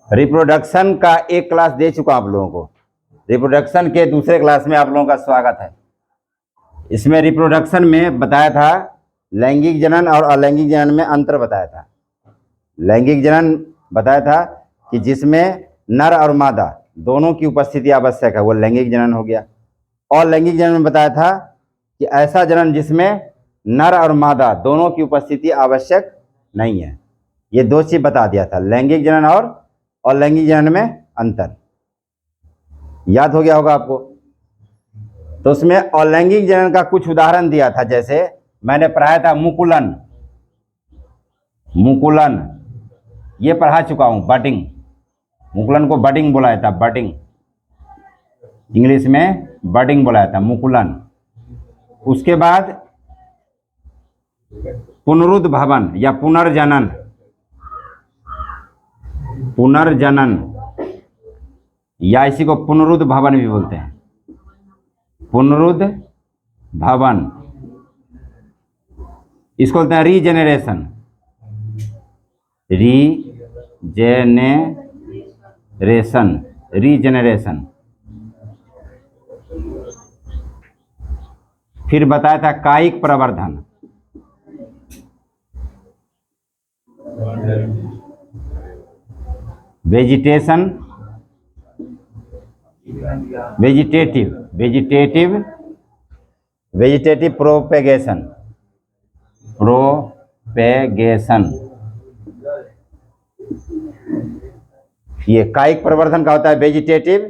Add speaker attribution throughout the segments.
Speaker 1: Reproduction का एक class दे चुका आप लोगों को। रिप्रोडक्शन के दूसरे क्लास में आप लोगों का स्वागत है। इसमें रिप्रोडक्शन में बताया था लैंगिक जनन और अलैंगिक जनन में अंतर बताया था। लैंगिक जनन बताया था कि जिसमें नर और मादा दोनों की उपस्थिति आवश्यक है, वो लैंगिक जनन हो गया। और लैंगिक जनन में बताया था कि ऐसा जनन जिसमें नर और मादा दोनों की उपस्थिति आवश्यक नहीं है। ये दो चीज बता दिया था, लैंगिक जनन और अलैंगिक जनन में अंतर। याद हो गया होगा आपको। तो उसमें अलैंगिक जनन का कुछ उदाहरण दिया था, जैसे मैंने पढ़ाया था मुकुलन। मुकुलन ये पढ़ा चुका हूं, बडिंग। मुकुलन को बडिंग बुलाया था, बडिंग, इंग्लिश में बडिंग बुलाया था, मुकुलन। उसके बाद पुनरुद्भवन या पुनर्जनन। पुनर्जनन या इसी को पुनरुद्भवन भी बोलते हैं, पुनरुद्भवन। इसको बोलते हैं रीजेनरेशन। Regeneration, regeneration. फिर बताया था कायिक प्रवर्धन। Vegetation, vegetative, vegetative, vegetative propagation, propagation. ये कायिक प्रवर्धन का होता है वेजिटेटिव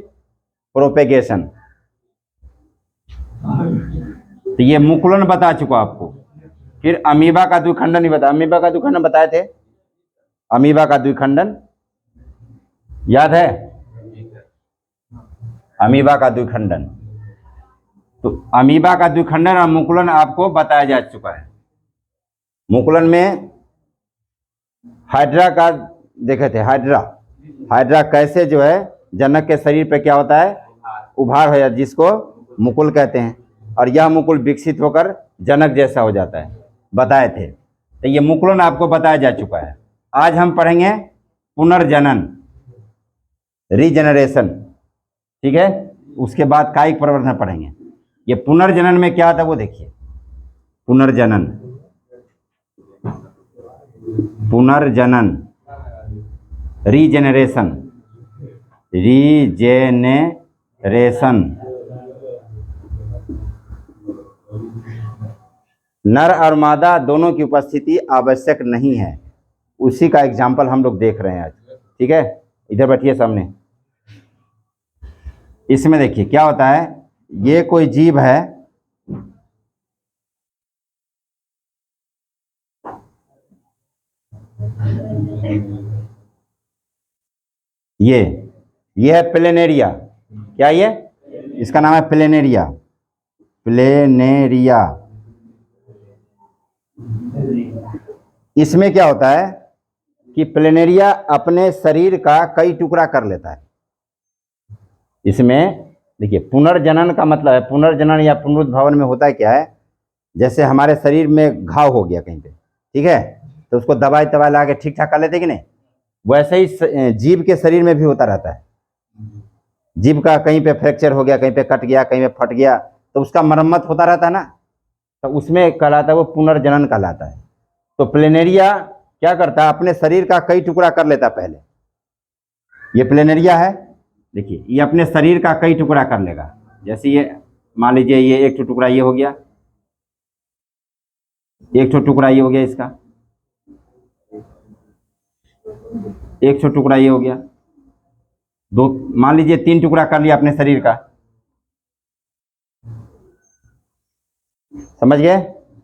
Speaker 1: प्रोपेगेशन। तो ये मुकुलन बता चुका आपको। फिर अमीबा का द्विखंडन ही बता, अमीबा का द्विखंडन बताए थे। अमीबा का द्विखंडन याद है? अमीबा का द्विखंडन। तो अमीबा का द्विखंडन और मुकुलन आपको बताया जा चुका है। मुकुलन में हाइड्रा का देखे थे, हाइड्रा। हाइड्रा कैसे जो है जनक के शरीर पे क्या होता है, उभार हो जाता है, जिसको मुकुल कहते हैं। और यह मुकुल विकसित होकर जनक जैसा हो जाता है, बताए थे। तो ये मुकुलन आपको बताया जा चुका है। आज हम पढ़ेंगे पुनर्जनन, रीजनरेशन, ठीक है। उसके बाद कायिक प्रवर्धन पढ़ेंगे। ये पुनर्जनन में क्या आता है वो देखिए। पुनर्जनन, पुनर्जनन, रीजेनरेशन, रीजेनरेशन। नर और मादा दोनों की उपस्थिति आवश्यक नहीं है, उसी का एग्जाम्पल हम लोग देख रहे हैं आज, ठीक है। इधर बैठिए सामने। इसमें देखिए क्या होता है, ये कोई जीव है, ये है प्लेनेरिया। क्या ये? इसका नाम है प्लेनेरिया। प्लेनेरिया। इसमें क्या होता है कि प्लेनेरिया अपने शरीर का कई टुकड़ा कर लेता है। इसमें देखिए पुनर्जनन का मतलब है, पुनर्जनन या पुनरुद्भवन में होता है क्या है, जैसे हमारे शरीर में घाव हो गया कहीं पे, ठीक है, तो उसको दवाई तवाई ला के ठीक ठाक कर लेते कि नहीं, वैसे ही जीव के शरीर में भी होता रहता है। जीव का कहीं पे फ्रैक्चर हो गया, कहीं पे कट गया, कहीं पे फट गया, तो उसका मरम्मत होता रहता है ना, तो उसमें कहलाता है वो पुनर्जनन कहलाता है। तो प्लेनेरिया क्या करता है, अपने शरीर का कई टुकड़ा कर लेता है पहले। ये प्लेनेरिया है, देखिए ये अपने शरीर का कई टुकड़ा कर लेगा। जैसे ये मान लीजिए ये एक टुकड़ा ये हो गया, एक टुकड़ा ये हो गया, इसका एक टुकड़ा ये हो गया, दो, मान लीजिए 3 टुकड़ा कर लिया अपने शरीर का, समझ गए।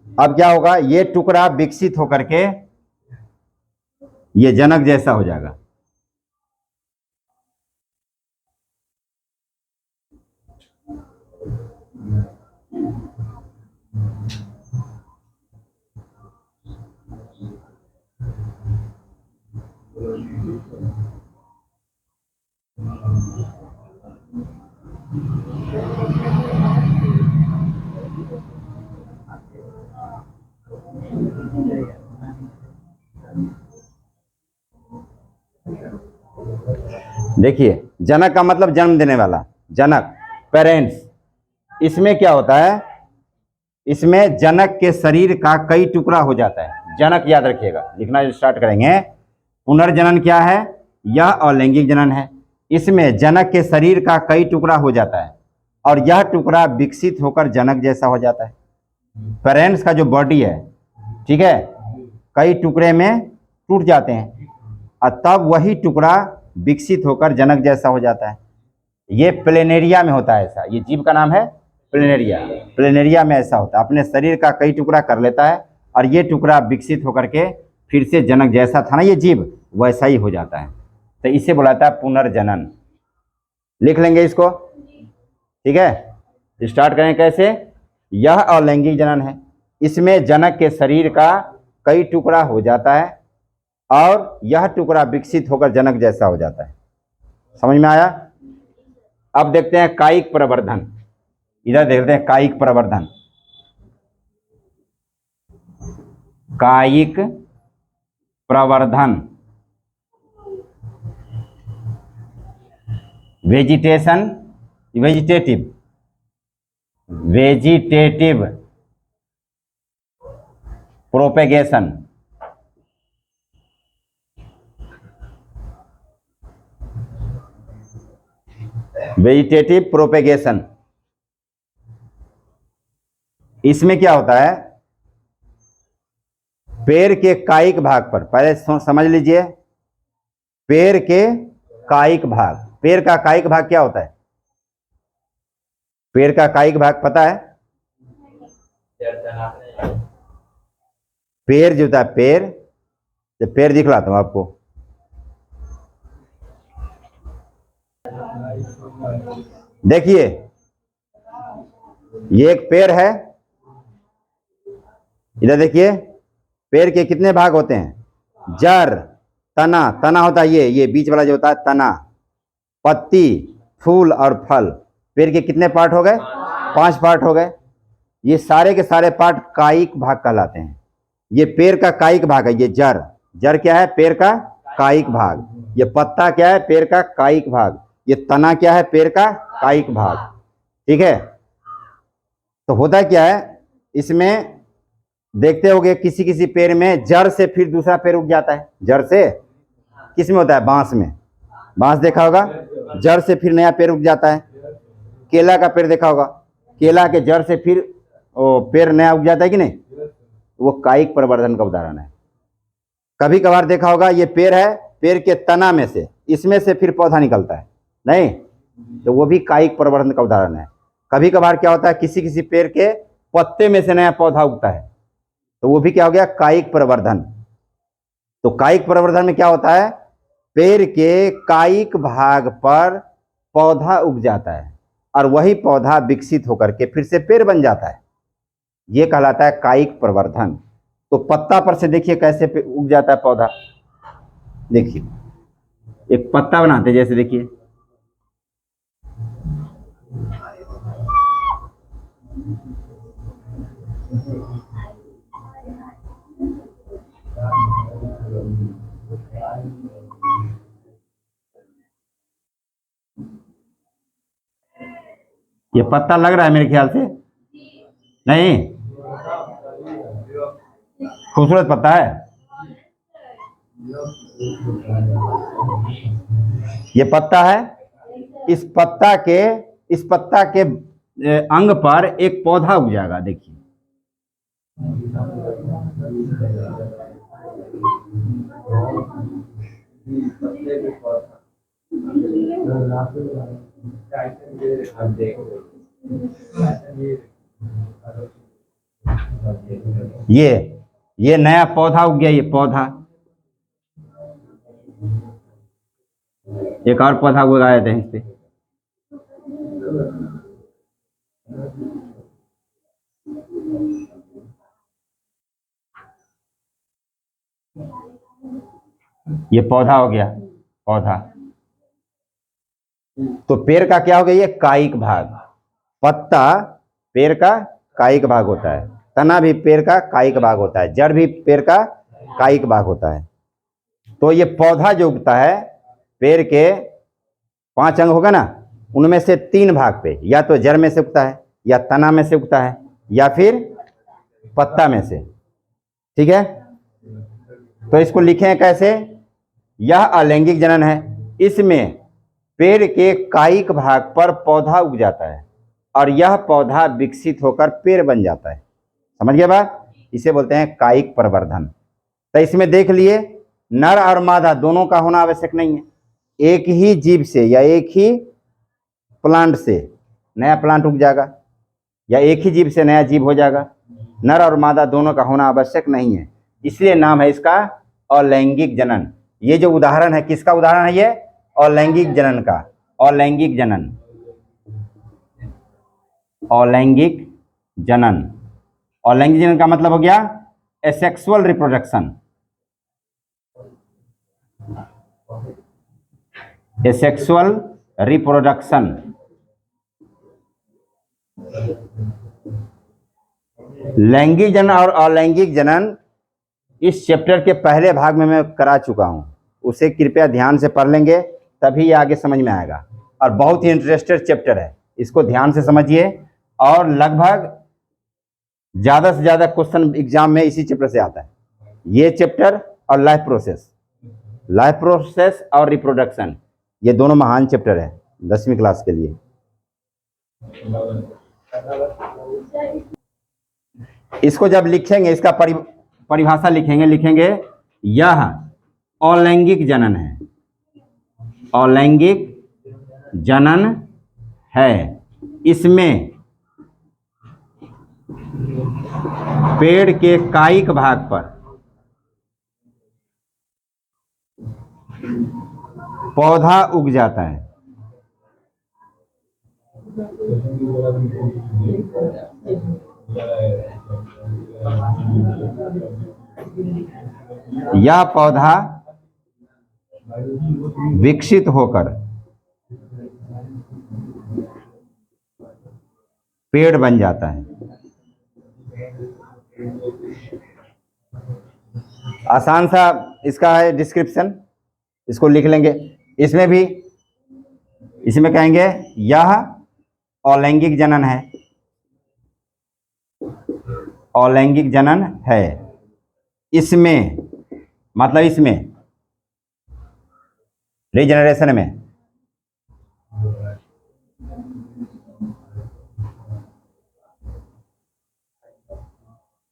Speaker 1: अब क्या होगा, ये टुकड़ा विकसित होकर के ये जनक जैसा हो जाएगा। देखिए जनक का मतलब जन्म देने वाला, जनक, पेरेंट्स। इसमें क्या होता है, इसमें जनक के शरीर का कई टुकड़ा हो जाता है। जनक याद रखिएगा, लिखना स्टार्ट करेंगे। पुनर्जनन क्या है, यह अलैंगिक जनन है। इसमें जनक के शरीर का कई टुकड़ा हो जाता है और यह टुकड़ा विकसित होकर जनक जैसा हो जाता है। पेरेंट्स का जो बॉडी है, ठीक है, कई टुकड़े में टूट जाते हैं और तब वही टुकड़ा विकसित होकर जनक जैसा हो जाता है। ये प्लेनेरिया में होता है ऐसा। ये जीव का नाम है प्लेनेरिया। प्लेनेरिया में ऐसा होता है, अपने शरीर का कई टुकड़ा कर लेता है और ये टुकड़ा विकसित होकर के फिर से जनक जैसा था ना ये जीव, वैसा ही हो जाता है। तो इसे बुलाता है पुनर्जनन। लिख लेंगे इसको, ठीक है। स्टार्ट करें कैसे। यह अलैंगिक जनन है। इसमें जनक के शरीर का कई टुकड़ा हो जाता है और यह टुकड़ा विकसित होकर जनक जैसा हो जाता है। समझ में आया। अब देखते हैं कायिक प्रवर्धन। इधर देखते हैं कायिक प्रवर्धन। कायिक प्रवर्धन, vegetation, vegetative, vegetative propagation, vegetative propagation. इसमें क्या होता है, पेड़ के कायिक भाग पर, पहले समझ लीजिए, पेड़ के कायिक भाग। पेड़ का कायिक भाग क्या होता है, पेड़ का कायिक भाग पता है। पेड़ जो होता है, पेड़, जो पेड़ दिखलाता हूं आपको, देखिए ये एक पेड़ है। इधर देखिए, पेड़ के कितने भाग होते हैं, जड़, तना, तना होता है ये बीच वाला जो होता है तना, पत्ती, फूल और फल। पेड़ के कितने पार्ट हो गए, 5 पार्ट हो गए। ये सारे के सारे पार्ट कायिक भाग कहलाते हैं। ये पेड़ का कायिक भाग है। ये जड़, जड़ क्या है, पेड़ का कायिक भाग। ये पत्ता क्या है, पेड़ का कायिक भाग। ये तना क्या है, पेड़ का कायिक भाग, ठीक है। तो होता क्या है, इसमें देखते होगे किसी किसी पेड़ में जड़ से फिर दूसरा पेड़ उग जाता है। जड़ से किस में होता है, बांस में, बांस देखा होगा, जड़ से फिर नया पेड़ उग जाता है। केला का पेड़ देखा होगा, केला के जड़ से फिर पेड़ नया उग जाता है कि नहीं, वो कायिक प्रवर्धन का उदाहरण है। कभी कभार देखा होगा, ये पेड़ है, पेड़ के तना में से, इसमें से फिर पौधा निकलता है, नहीं, तो वो भी कायिक प्रवर्धन का उदाहरण है। कभी कभार क्या होता है, किसी किसी पेड़ के पत्ते में से नया पौधा उगता है, तो वो भी क्या हो गया, कायिक प्रवर्धन। तो कायिक प्रवर्धन में क्या होता है, पेड़ के कायिक भाग पर पौधा उग जाता है और वही पौधा विकसित होकर के फिर से पेड़ बन जाता है। ये कहलाता है कायिक प्रवर्धन। तो पत्ता पर से देखिए कैसे उग जाता है पौधा। देखिए एक पत्ता बनाते जैसे, देखिए ये पत्ता लग रहा है मेरे ख्याल से, नहीं, खूबसूरत पत्ता है ये पत्ता है। इस पत्ता के अंग पर एक पौधा उग जाएगा। देखिए ये नया पौधा उग गया। ये पौधा, एक और पौधा उगाए थे इस पे। ये पौधा हो गया, पौधा। तो पेड़ का क्या हो गया, ये कायिक भाग। पत्ता पेड़ का कायिक भाग होता है, तना भी पेड़ का कायिक भाग होता है, जड़ भी पेड़ का कायिक भाग होता है। तो ये पौधा जो उगता है पेड़ के 5 अंग होगा ना, उनमें से 3 भाग पे या तो जड़ में से उगता है, या तना में से उगता है, या फिर पत्ता में से। ठीक है, तो इसको लिखें कैसे? यह अलैंगिक जनन है। इसमें पेड़ के कायिक भाग पर पौधा उग जाता है और यह पौधा विकसित होकर पेड़ बन जाता है। समझ गए बात? इसे बोलते हैं कायिक प्रवर्धन। तो इसमें देख लिए, नर और मादा दोनों का होना आवश्यक नहीं है। एक ही जीव से या एक ही प्लांट से नया प्लांट उग जाएगा, या एक ही जीव से नया जीव हो जाएगा। नर और मादा दोनों का होना आवश्यक नहीं है, इसलिए नाम है इसका अलैंगिक जनन। ये जो उदाहरण है, किसका उदाहरण है? ये अलैंगिक जनन का। अलैंगिक जनन, अलैंगिक जनन। अलैंगिक जनन का मतलब हो गया एसेक्सुअल रिप्रोडक्शन। Asexual reproduction. लैंगिक जनन और अलैंगिक जनन इस चैप्टर के पहले भाग में मैं करा चुका हूं, उसे कृपया ध्यान से पढ़ लेंगे, तभी ये आगे समझ में आएगा। और बहुत ही इंटरेस्टेड चैप्टर है, इसको ध्यान से समझिए। और लगभग ज़्यादा से ज़्यादा क्वेश्चन एग्जाम में इसी चैप्टर से आता है, ये चैप्टर और लाइफ प्रोसेस और रिप्रोडक्शन, ये दोनों महान चैप्टर है 10वीं क्लास के लिए। इसको जब लिखेंगे, इसका परिभाषा लिखेंगे यह अलैंगिक जनन है। अलैंगिक जनन है। इसमें पेड़ के कायिक भाग पर पौधा उग जाता है। यह पौधा विकसित होकर पेड़ बन जाता है। आसान सा इसका है डिस्क्रिप्शन, इसको लिख लेंगे। इसमें कहेंगे यह अलैंगिक जनन है। अलैंगिक जनन है। इसमें मतलब इसमें रीजनरेशन में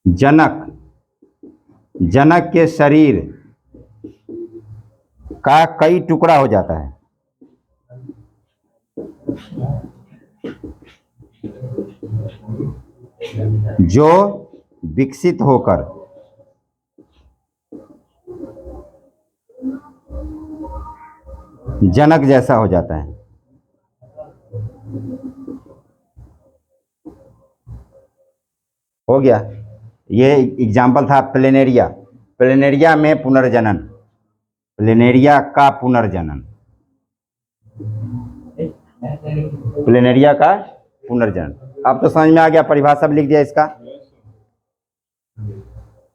Speaker 1: जनक के शरीर का कई टुकड़ा हो जाता है। जो विकसित होकर जनक जैसा हो जाता है। हो गया। ये एग्जाम्पल था प्लेनेरिया। प्लेनेरिया में पुनर्जनन, प्लेनेरिया का पुनर्जनन, प्लेनेरिया का पुनर्जनन। अब तो समझ में आ गया, परिभाषा भी लिख दिया इसका।